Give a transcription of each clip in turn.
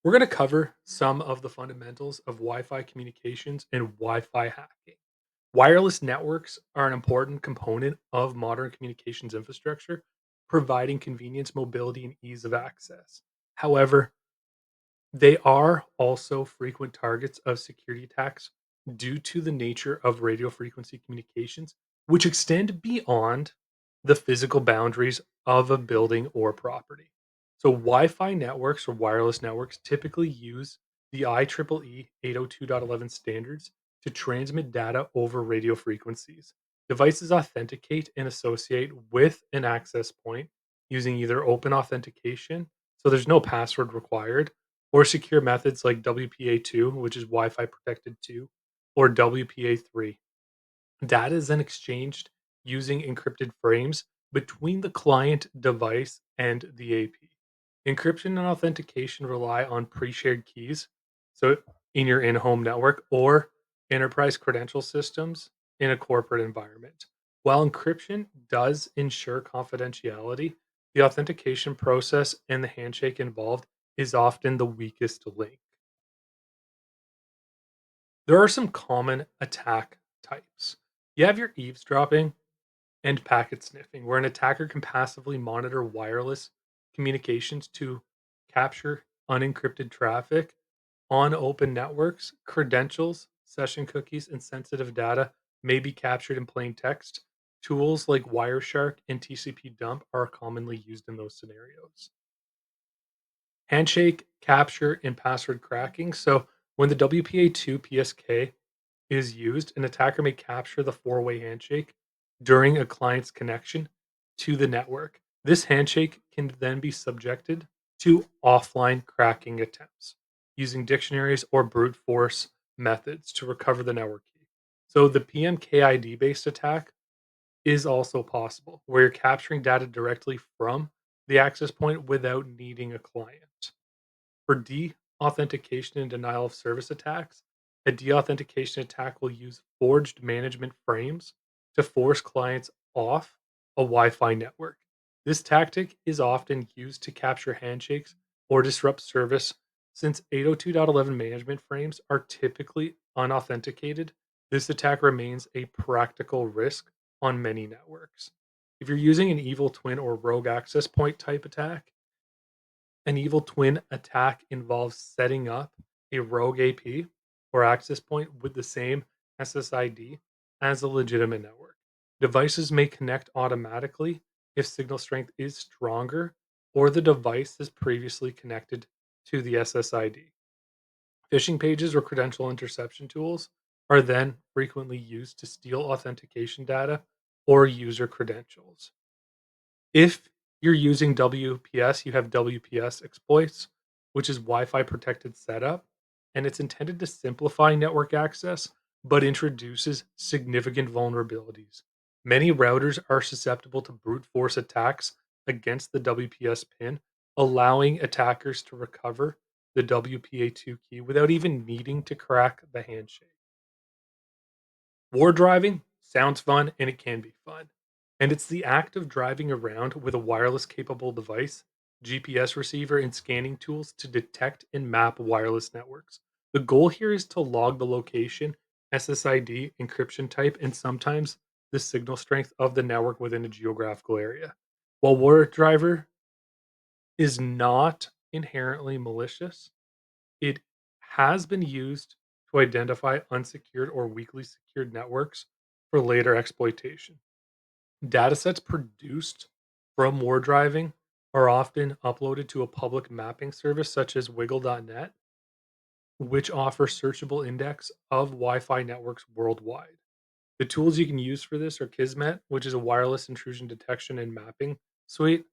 We're going to cover some of the fundamentals of Wi Fi communications and Wi Fi hacking. Wireless networks are an important component of modern communications infrastructure, providing convenience, mobility, and ease of access. However, they are also frequent targets of security attacks due to the nature of radio frequency communications, which extend beyond the physical boundaries of a building or property. So, Wi Fi networks or wireless networks typically use the IEEE 802.11 standards to transmit data over radio frequencies. Devices authenticate and associate with an access point using either open authentication, so there's no password required, or secure methods like WPA2, which is Wi Fi protected 2, or WPA3. Data is then exchanged using encrypted frames between the client device and the AP. Encryption and authentication rely on pre shared keys, so in your in home network, or enterprise credential systems in a corporate environment. While encryption does ensure confidentiality, the authentication process and the handshake involved is often the weakest link. There are some common attack types. You have your eavesdropping and packet sniffing, where an attacker can passively monitor wireless communications to capture unencrypted traffic on open networks. Credentials, session cookies, and sensitive data may be captured in plain text. Tools like Wireshark and TCP dump are commonly used in those scenarios. Handshake, capture, and password cracking. So when the WPA2 PSK is used, an attacker may capture the four-way handshake during a client's connection to the network. This handshake can then be subjected to offline cracking attempts using dictionaries or brute force methods to recover the network key. So the PMKID based attack is also possible, where you're capturing data directly from the access point without needing a client. For de-authentication and denial of service attacks, a de-authentication attack will use forged management frames to force clients off a Wi-Fi network. This tactic is often used to capture handshakes or disrupt service. Since 802.11 management frames are typically unauthenticated, this attack remains a practical risk on many networks. If you're using an evil twin or rogue access point type attack, an evil twin attack involves setting up a rogue AP or access point with the same SSID as a legitimate network. Devices may connect automatically if signal strength is stronger or the device is previously connected to the SSID. Phishing pages or credential interception tools are then frequently used to steal authentication data or user credentials. If you're using WPS, you have WPS exploits, which is Wi-Fi protected setup, and it's intended to simplify network access, but introduces significant vulnerabilities. Many routers are susceptible to brute force attacks against the WPS pin, allowing attackers to recover the WPA2 key without even needing to crack the handshake. War driving sounds fun and it can be fun. And it's the act of driving around with a wireless capable device, GPS receiver, and scanning tools to detect and map wireless networks. The goal here is to log the location, SSID, encryption type, and sometimes the signal strength of the network within a geographical area. While War Driver is not inherently malicious, it has been used to identify unsecured or weakly secured networks for later exploitation. Datasets produced from war driving are often uploaded to a public mapping service such as wiggle.net, which offers searchable index of Wi-Fi networks worldwide. The tools you can use for this are Kismet, which is a wireless intrusion detection and mapping suite,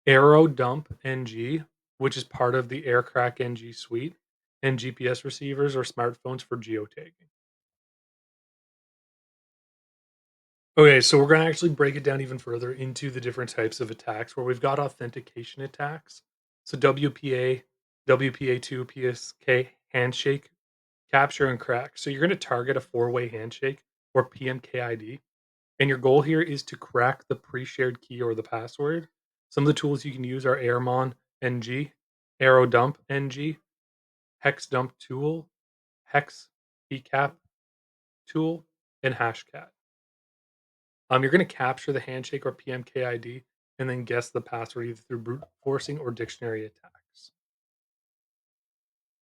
Arrow Dump NG, which is part of the Aircrack NG suite, and GPS receivers or smartphones for geotagging. Okay, so we're going to actually break it down even further into the different types of attacks where we've got authentication attacks. So WPA, WPA2, PSK, handshake, capture, and crack. So you're going to target a four-way handshake or PMKID. And your goal here is to crack the pre shared key or the password. Some of the tools you can use are Airmon NG. arrow dump ng, hex dump tool, hex pcap tool, and hashcat. You're going to capture the handshake or PMKID and then guess the password either through brute forcing or dictionary attacks.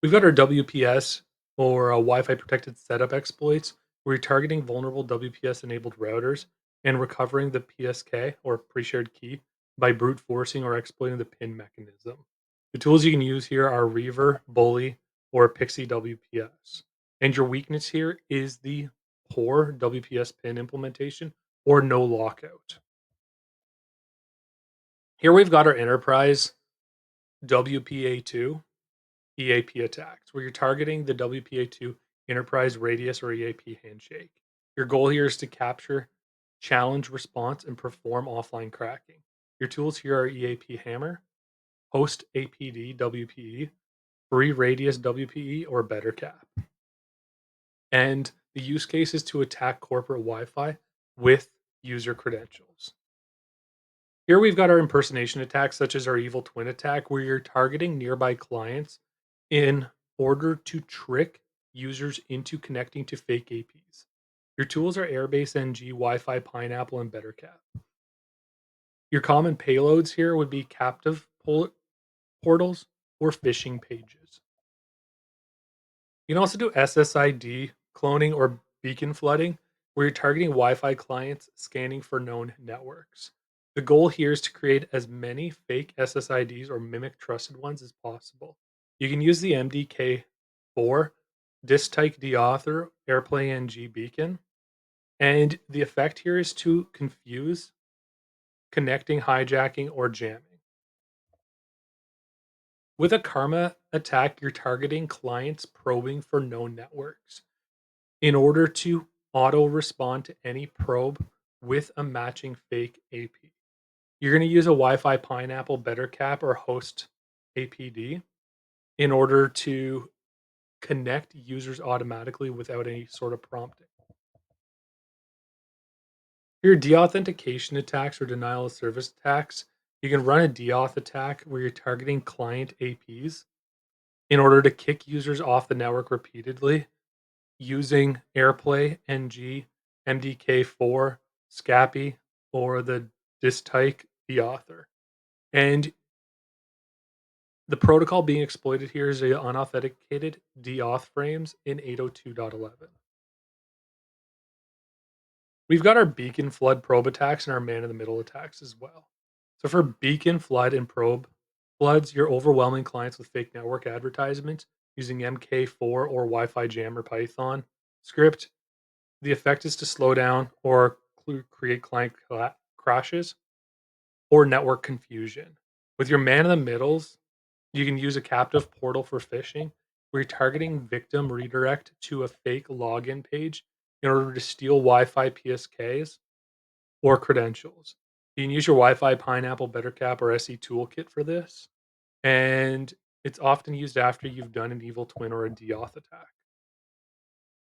We've got our WPS or Wi-Fi protected setup exploits, where you're targeting vulnerable WPS enabled routers and recovering the PSK or pre-shared key by brute forcing or exploiting the pin mechanism. The tools you can use here are Reaver, Bully, or Pixie WPS. And your weakness here is the poor WPS pin implementation or no lockout. Here we've got our enterprise WPA2 EAP attacks, where you're targeting the WPA2 enterprise radius or EAP handshake. Your goal here is to capture challenge response and perform offline cracking. Your tools here are EAP hammer, host APD WPE, free radius WPE, or better cap. And the use case is to attack corporate Wi-Fi with user credentials. Here we've got our impersonation attacks, such as our evil twin attack, where you're targeting nearby clients in order to trick users into connecting to fake APs. Your tools are Airbase NG, Wi-Fi Pineapple, and BetterCap. Your common payloads here would be captive portals or phishing pages. You can also do SSID cloning or beacon flooding, where you're targeting Wi Fi clients scanning for known networks. The goal here is to create as many fake SSIDs or mimic trusted ones as possible. You can use the MDK4, DSTIKE Deauther, AirPlay NG beacon, and the effect here is to confuse connecting, hijacking, or jamming. With a karma attack, you're targeting clients probing for known networks in order to auto respond to any probe with a matching fake AP. You're going to use a Wi Fi Pineapple Better Cap or host APD in order to connect users automatically without any sort of prompting. Your deauthentication attacks or denial of service attacks, you can run a deauth attack where you're targeting client APs in order to kick users off the network repeatedly using AirPlay, NG, MDK4, Scapy, or the DSTIKE Deauther. And the protocol being exploited here is the unauthenticated deauth frames in 802.11. We've got our beacon flood probe attacks and our man in the middle attacks as well. So for beacon flood and probe floods, you're overwhelming clients with fake network advertisements using MK4 or Wi-Fi Jammer Python script. The effect is to slow down or create client crashes or network confusion. With your man in the middles, you can use a captive portal for phishing where you're targeting victim redirect to a fake login page in order to steal Wi-Fi PSKs or credentials. You can use your Wi-Fi Pineapple BetterCap or SE Toolkit for this, and it's often used after you've done an evil twin or a deauth attack.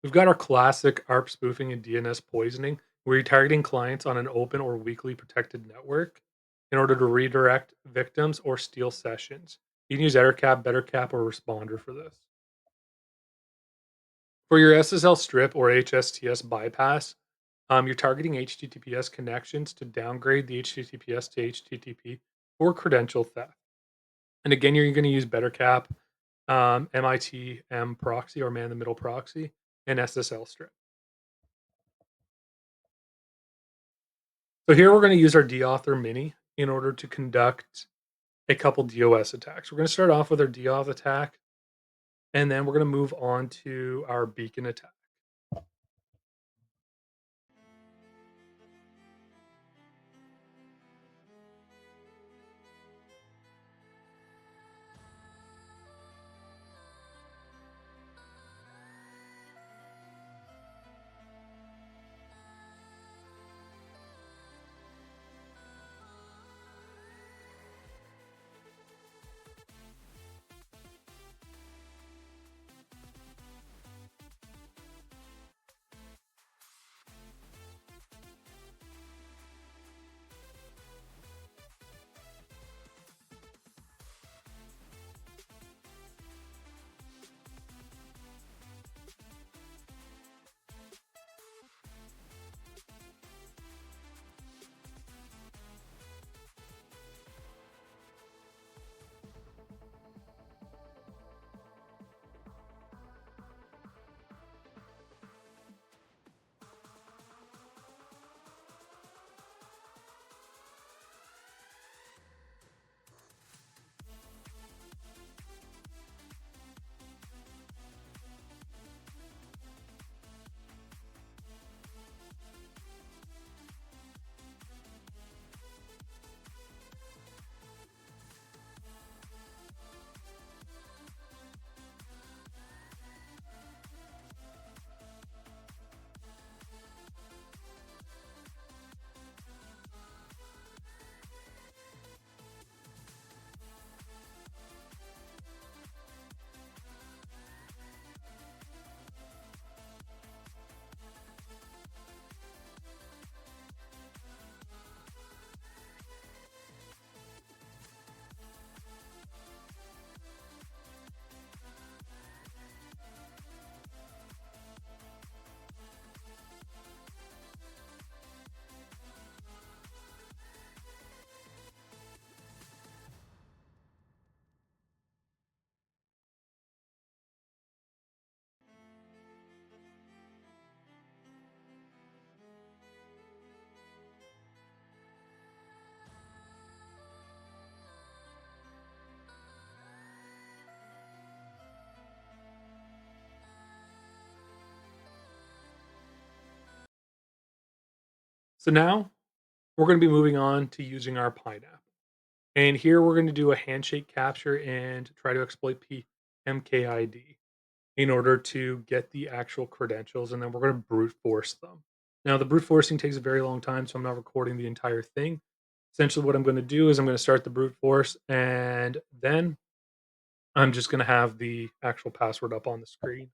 We've got our classic ARP spoofing and DNS poisoning, where you're targeting clients on an open or weakly protected network in order to redirect victims or steal sessions. You can use EtterCap, BetterCap, or Responder for this. For your SSL strip or HSTS bypass, you're targeting HTTPS connections to downgrade the HTTPS to HTTP for credential theft. And again, you're going to use BetterCap, MITM proxy or man in the middle proxy, and SSL strip. So here we're going to use our deauthor mini in order to conduct a couple DOS attacks. We're going to start off with our deauth attack, and then we're going to move on to our beacon attack. So now we're going to be moving on to using our pineapple. And here we're going to do a handshake capture and try to exploit PMKID in order to get the actual credentials. And then we're going to brute force them. Now, the brute forcing takes a very long time, so I'm not recording the entire thing. Essentially, what I'm going to do is I'm going to start the brute force and then I'm just going to have the actual password up on the screen.